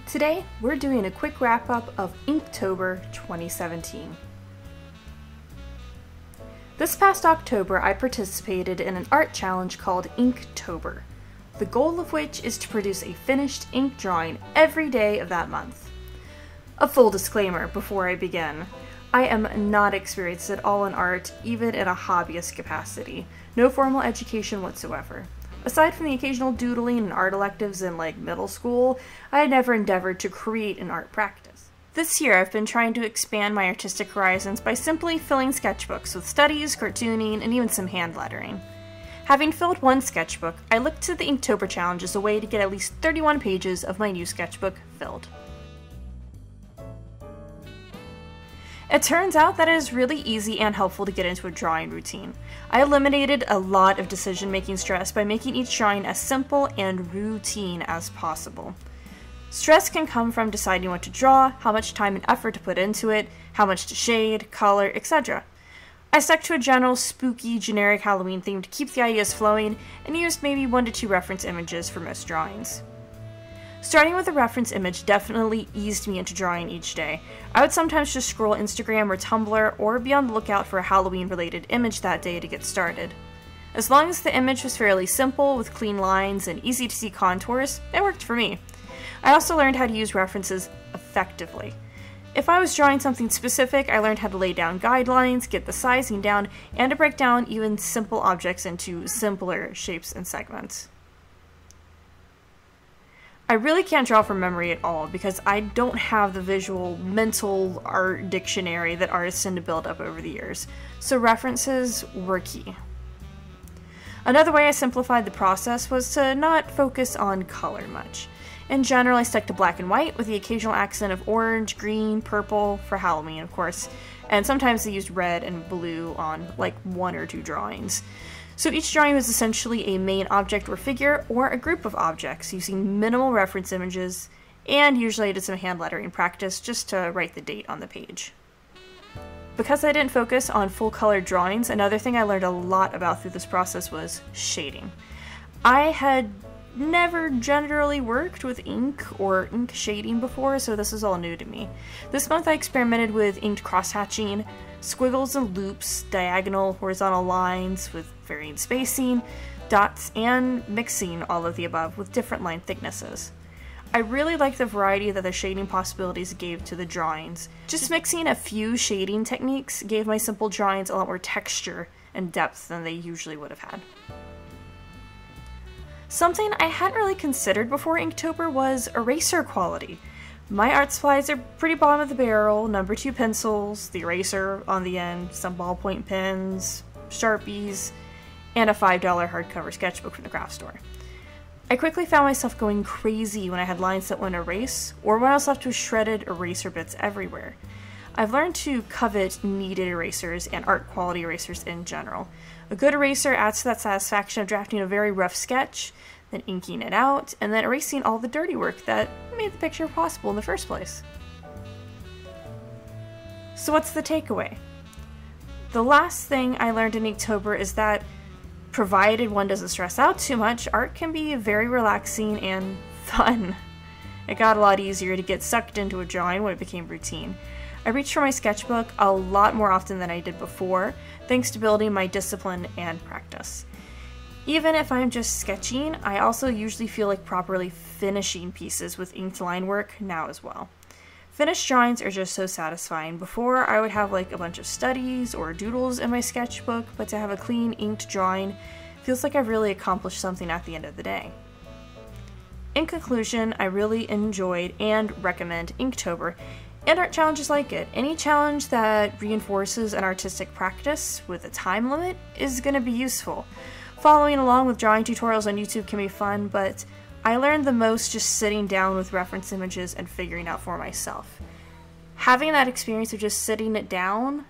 Today, we're doing a quick wrap-up of Inktober 2017. This past October, I participated in an art challenge called Inktober, the goal of which is to produce a finished ink drawing every day of that month. A full disclaimer before I begin. I am not experienced at all in art, even in a hobbyist capacity. No formal education whatsoever. Aside from the occasional doodling and art electives in middle school, I had never endeavored to create an art practice. This year I've been trying to expand my artistic horizons by simply filling sketchbooks with studies, cartooning, and even some hand lettering. Having filled one sketchbook, I looked to the Inktober challenge as a way to get at least 31 pages of my new sketchbook filled. It turns out that it is really easy and helpful to get into a drawing routine. I eliminated a lot of decision-making stress by making each drawing as simple and routine as possible. Stress can come from deciding what to draw, how much time and effort to put into it, how much to shade, color, etc. I stuck to a general spooky, generic Halloween theme to keep the ideas flowing, and used maybe 1 to 2 reference images for most drawings. Starting with a reference image definitely eased me into drawing each day. I would sometimes just scroll Instagram or Tumblr, or be on the lookout for a Halloween-related image that day to get started. As long as the image was fairly simple, with clean lines and easy-to-see contours, it worked for me. I also learned how to use references effectively. If I was drawing something specific, I learned how to lay down guidelines, get the sizing down, and to break down even simple objects into simpler shapes and segments. I really can't draw from memory at all because I don't have the visual, mental art dictionary that artists tend to build up over the years, so references were key. Another way I simplified the process was to not focus on color much. In general, I stuck to black and white with the occasional accent of orange, green, purple, for Halloween of course, and sometimes I used red and blue on 1 or 2 drawings. So each drawing was essentially a main object or figure, or a group of objects, using minimal reference images, and usually I did some hand lettering practice just to write the date on the page. Because I didn't focus on full color drawings, another thing I learned a lot about through this process was shading. I had never generally worked with ink or ink shading before, so this is all new to me. This month I experimented with inked crosshatching, squiggles and loops, diagonal, horizontal lines with varying spacing, dots, and mixing all of the above with different line thicknesses. I really liked the variety that the shading possibilities gave to the drawings. Just mixing a few shading techniques gave my simple drawings a lot more texture and depth than they usually would have had. Something I hadn't really considered before Inktober was eraser quality. My art supplies are pretty bottom of the barrel: number 2 pencils, the eraser on the end, some ballpoint pens, Sharpies, and a $5 hardcover sketchbook from the craft store. I quickly found myself going crazy when I had lines that wouldn't erase, or when I was left with shredded eraser bits everywhere. I've learned to covet kneaded erasers and art quality erasers in general. A good eraser adds to that satisfaction of drafting a very rough sketch, then inking it out, and then erasing all the dirty work that made the picture possible in the first place. So what's the takeaway? The last thing I learned in Inktober is that, provided one doesn't stress out too much, art can be very relaxing and fun. It got a lot easier to get sucked into a drawing when it became routine. I reached for my sketchbook a lot more often than I did before, thanks to building my discipline and practice. Even if I'm just sketching, I also usually feel like properly finishing pieces with inked line work now as well. Finished drawings are just so satisfying. Before, I would have a bunch of studies or doodles in my sketchbook, but to have a clean inked drawing feels like I've really accomplished something at the end of the day. In conclusion, I really enjoyed and recommend Inktober and art challenges like it. Any challenge that reinforces an artistic practice with a time limit is going to be useful. Following along with drawing tutorials on YouTube can be fun, but I learned the most just sitting down with reference images and figuring out for myself. Having that experience of just sitting it down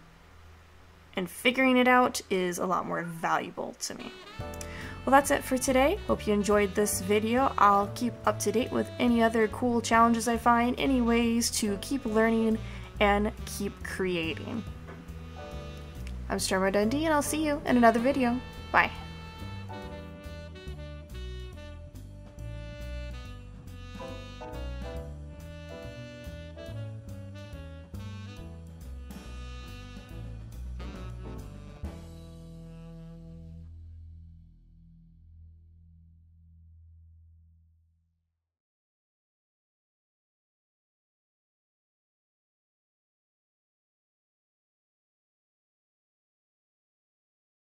and figuring it out is a lot more valuable to me. Well, that's it for today. Hope you enjoyed this video. I'll keep up to date with any other cool challenges I find, any ways to keep learning and keep creating. I'm Stormer Dundee, and I'll see you in another video. Bye.